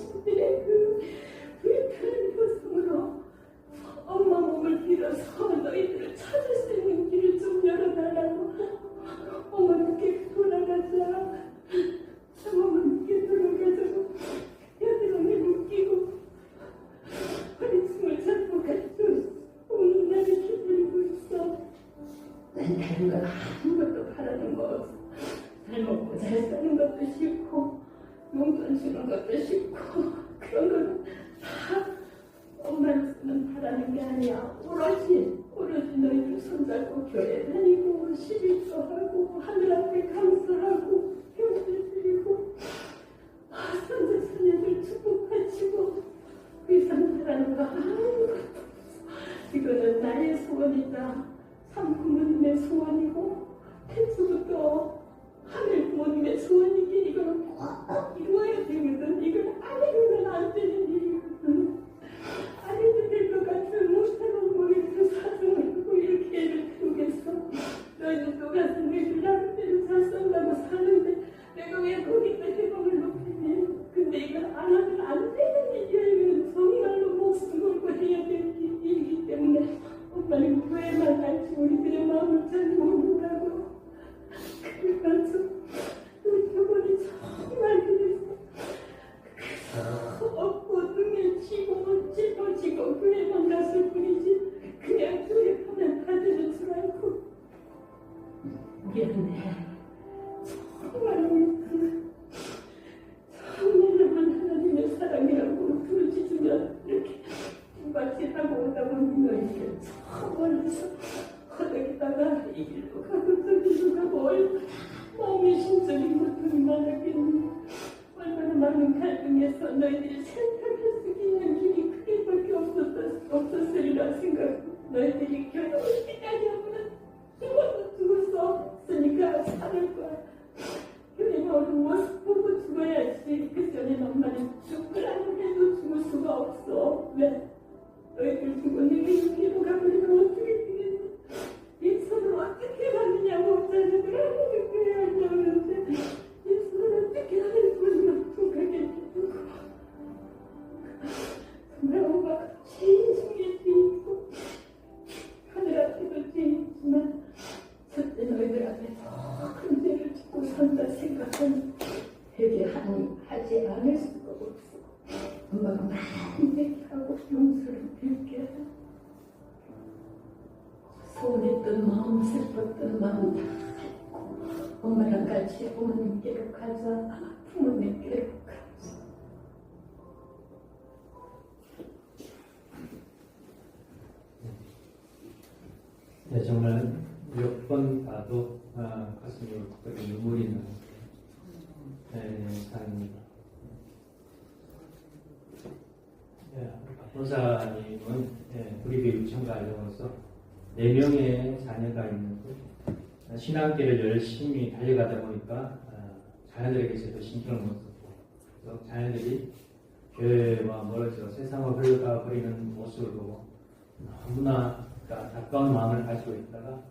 당신들의 그 불편한 고성으로 엄마 몸을 빌어서 너희들을 찾을 수 있는 길을 좀 열어달라고. 엄마 늦게 돌아가자. 엄마 늦게 돌아가자고 여드름이 묶이고 허리춤을 잡고 같이 오는 날을 기다리고 있어. 난 다른 건 아무것도 바라는 거 없어. 잘 먹고 잘 사는 것도 싫고 용돈 주는 것도 싫고 그런 거는 다 엄마로서는 바라는 게 아니야. 오로지 너희들 손잡고 교회 다니고 시집도 하고 하늘 앞에 감사하고 교회 드리고 손자 손녀들 축복 바치고 그 이상 바라는 거 아무것도 없어. 이거는 나의 소원이다. 참 부모님의 소원이고 태초부터 하늘 부모님의 소원이긴 이거는 꼭 이루어야 되거든. 이건 안 이루면 안 되는 일이거든. 안 해도 될 것 같은 못하는 뭐 이렇게 사정을 하고 이렇게 애를 키우겠어. 너희는 또 가서 너희들 나름대로 잘 산다고 사는데 내가 왜 거기다 해방을 높이니. 근데 이건 안 하면 안 되는 일이야. 이건 정말로 목숨 걸고 해야 되는 일이기 때문에 엄마는 교회만 갈지 우리들의 마음을 잘 모른다고. 그래서 우리 저번에 정말 그랬어. 없고 등에 치고 짊어지고 교회만 갔을 뿐이지 그냥 교회 가면 다 되는 줄 알고. 미안해. 정말 미안해. 정말로만 하나님의 사랑이라고 부르짖으면 이렇게 뒷받침하고 오다 보니 너희들 저 멀리서 허덕이다가 이 길로 가고 저 길로 가고 마음의 심적인 고통이 많았겠니. 얼마나 많은 갈등에서 너희들이 선택할 수 있는 길이 그게밖에 없었으리라 생각하고 너희들이 결혼을 때까지 하면 죽어서 없으니까 살을 거야. 교회 나오는 모습 보고 죽어야지. 그 전에 엄마는 죽으라고 해도 죽을 수가 없어. 왜? 너희들 죽은 내가 교회로 가버리면 어떻게 되겠니? 이 손을 어떻게 하느냐고 자녀들 아무도 교회 하려고 그러는데 이 손을 어떻게 하는 분이 죽겠니? 정말 엄마가 제일 중에 있고 하늘 앞에도 제일 있지만 첫째 너희들 앞에 더 큰 죄를 짓고 산다 생각은 회개하지 않을 수가 없어. 엄마가 많이 회개하고 용서를 빌게. 서운했던 마음, 슬펐던 마음 다 했고 엄마랑 같이 부모님께로 가자. 부모님께로 가자. 네, 정말 몇 번 봐도 가슴이 울컥하게 눈물이 나는 사연입니다. 박 권사님은 구리교 유치원가정으로서 4명의 자녀가 있는데 신앙길을 열심히 달려가다 보니까 자녀들에게 제대로 신경을 못 썼고 그래서 자녀들이 교회와 멀어져 세상을 흘러가 버리는 모습을 보고 너무나 가까운 마음을 가지고 있다가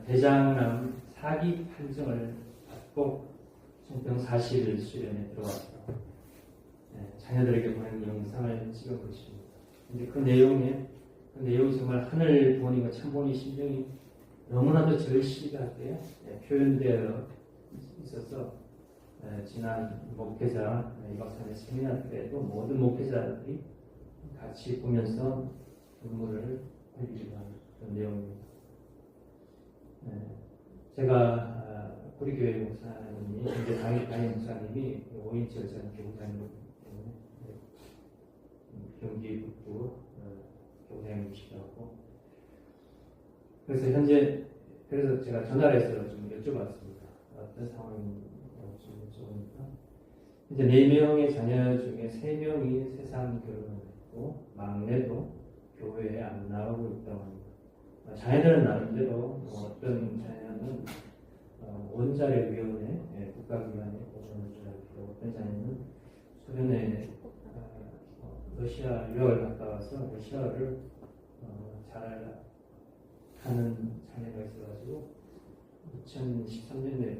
대장암 사기 판정을 받고 총평 40일 수련에 들어왔다. 자녀들에게 보낸 영상을 찍은 것입니다. 근데 그 내용이 정말 하늘 보니까 참 보니 심정이 너무나도 절실하게 표현되어 있어서 지난 목회자 이 박사의 세미나 때도 모든 목회자들이 같이 보면서 눈물을 흘리기도 하는 그런 내용입니다. 제가 구리교회 목사님이 이제 담임 목사님이 5인치 여자는 교구장이기 때문에 경기 북부 교구장님이시기도 하고 그래서 그래서 제가 전화를 해서 좀 여쭤봤습니다. 어떤 상황인지 좀 여쭤보니까 이제 4명의 자녀 중에 3명이 세상 결혼을 했고 막내도 교회에 안 나가고 있다고 합니다. 자녀들은 나름대로 어떤 자녀는 원자력위원회 국가기관에 보존을 주고 어떤 자녀는 소련에 러시아 유학을 갔다 와서 러시아를 잘 하는 자녀가 있어가지고 2013년에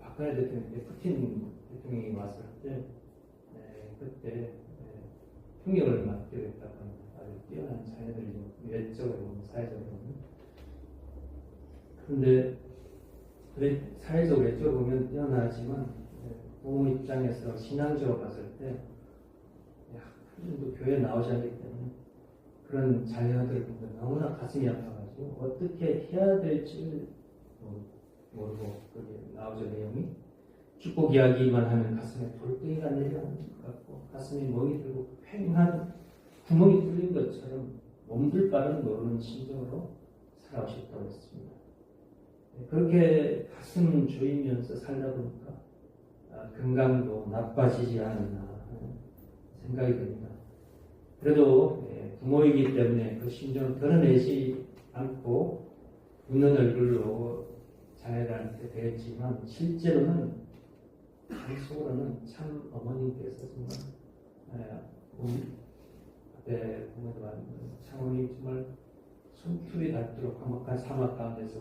박근혜 대통령 때 푸틴 대통령이 왔을 때 그때 풍경을 맡기로 했다고 합니다. 아주 뛰어난 자녀들이죠. 외적으로, 사회적으로. 그런데 사회적으로, 외적으로 보면 뛰어나지만 부모 입장에서 신앙적으로 봤을 때 교회에 나오지 않기 때문에 그런 자녀들을 보면 너무나 가슴이 아파가지고 어떻게 해야 될지 모르고 그게 나오죠. 내용이 축복 이야기만 하면 가슴에 돌덩이가 내려오는 것 같고 가슴에 멍이 들고 팽한 구멍이 뚫린 것처럼 몸둘 바는 모르는 심정으로 살아오셨다고 했습니다. 그렇게 가슴 조이면서 살다 보니까 건강도 나빠지지 않았나 하는 생각이 듭니다. 그래도 부모이기 때문에 그 심정을 드러내지 않고 웃는 얼굴로 자녀들한테 대했지만 실제로는 속으로는 참 어머님께서 정말 앞에 보면 창원이 정말 손톱이 닿도록 화목한 사막 가운데서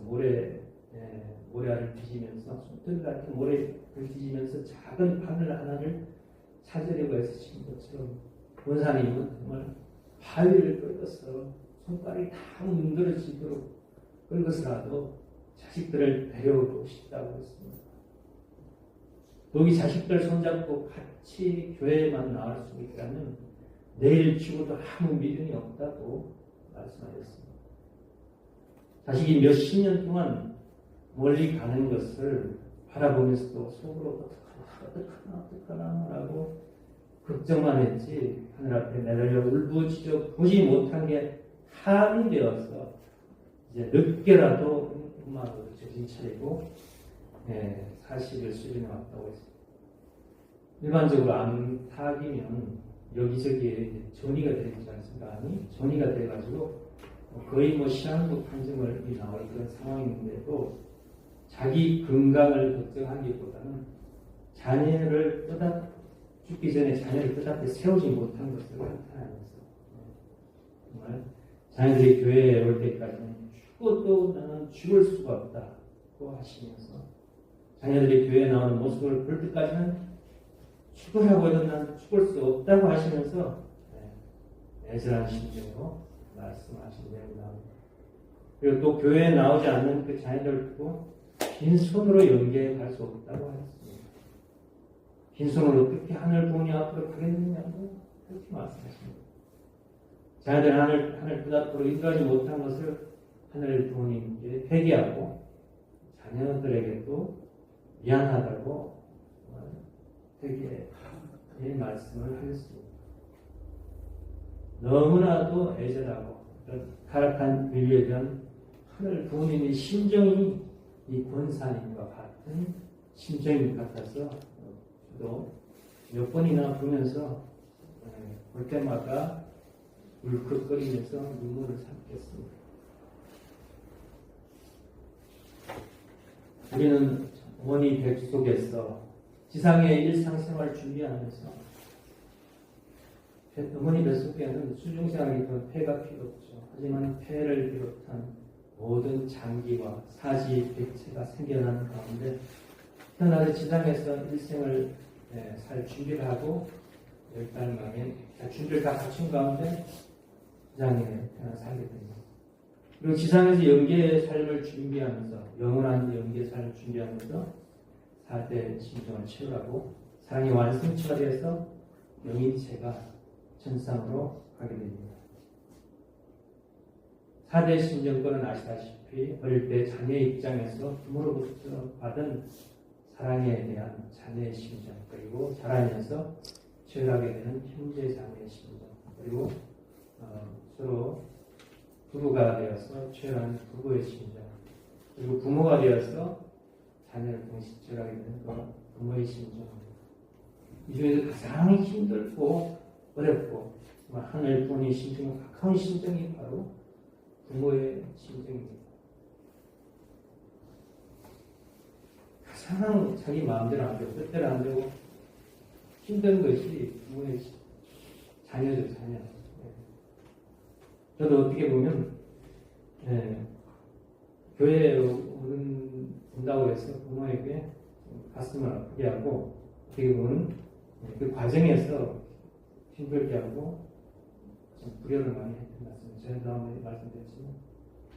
모래알을 뒤지면서 손톱이 같은 모래를 뒤지면서 작은 바늘 하나를 찾으려고 해서 친 것처럼 원사님은 정말 바위를 끌어서 손가락이 다 문드러지도록 끌어서라도 자식들을 데려오고 싶다고 했습니다. 여기 자식들 손잡고 같이 교회에만 나올 수 있다면 내일 죽어도 아무 미련이 없다고 말씀하셨습니다. 자식이 몇십 년 동안 멀리 가는 것을 바라보면서도 속으로 어떡하나 라고 걱정만 했지 하늘 앞에 매달려 울부짖어 보지 못한 게 한이 되어서 이제 늦게라도 엄마도 정신 차리고 사실을 수련해 왔다고 했습니다. 일반적으로 암탉이면 여기저기에 전이가 되지 않습니까? 전이가 돼가지고 거의 시한부 판정을 나올 그런 상황인데도 자기 건강을 걱정하기보다는 자녀를 죽기 전에 자녀를 뜻앞에 세우지 못한 것을 한탄하면서 정말 자녀들이 교회에 올 때까지는 죽어도 나는 죽을 수가 없다고 하시면서 자녀들이 교회에 나오는 모습을 볼 때까지는 죽으라고 해도 나는 죽을 수 없다고 하시면서 애절한 심정으로 말씀하신 내용이 나옵니다. 그리고 또 교회에 나오지 않는 그 자녀들을 두고 빈손으로 연계해 갈 수 없다고 하셨습니다. 빈손으로 어떻게 하늘 부모님 앞으로 가겠느냐고 그렇게 말씀하십니다. 자녀들 하늘 그 앞으로 인도하지 못한 것을 하늘 부모님께 회개하고 자녀들에게도 미안하다고 회개의 말씀을 하셨습니다. 너무나도 애절하고 타락한 인류에 대한 하늘 부모님의 심정이 이 권사님과 같은 심정인 것 같아서 저도 몇 번이나 보면서 볼 때마다 울컥거리면서 눈물을 삼켰습니다. 우리는 어머니 백 속에서 지상의 일상생활을 준비하면서 어머니 뱃속에는 수중생활이 더 폐가 필요 없죠. 하지만 폐를 비롯한 모든 장기와 사지, 백체가 생겨나는 가운데 태어나서 지상에서 일생을 살 준비를 하고 10달 만에 준비를 다 갖춘 가운데 지상에 태어나 살게 됩니다. 그리고 지상에서 영계의 삶을 준비하면서 영원한 영계의 삶을 준비하면서 4대 심정을 채우라고 사랑의 완성체가 되어서 영인체가 천상으로 가게 됩니다. 4대 심정권은 아시다시피 어릴 때 자녀의 입장에서 부모로부터 받은 사랑에 대한 자녀의 심정, 그리고 자라면서 채워가게 되는 형제 자매의 심정, 그리고 서로 부부가 되어서 채워가는 부부의 심정, 그리고 부모가 되어서 자녀를 동시 채워가게 되는 부모의 심정입니다. 이 중에서 가장 힘들고 어렵고 하늘 부모의 심정과 가까운 심정이 바로 부모의 심정입니다. 가장 자기 마음대로 안 되고 뜻대로 안 되고 힘든 것이 부모의 자녀죠, 자녀. 저도 어떻게 보면 교회에 온다고 해서 부모에게 가슴을 아프게 하고 어떻게 보면 그 과정에서 힘들게 하고 좀 불효를 많이 했던 것 같습니다. 전에도 한번 말씀드렸지만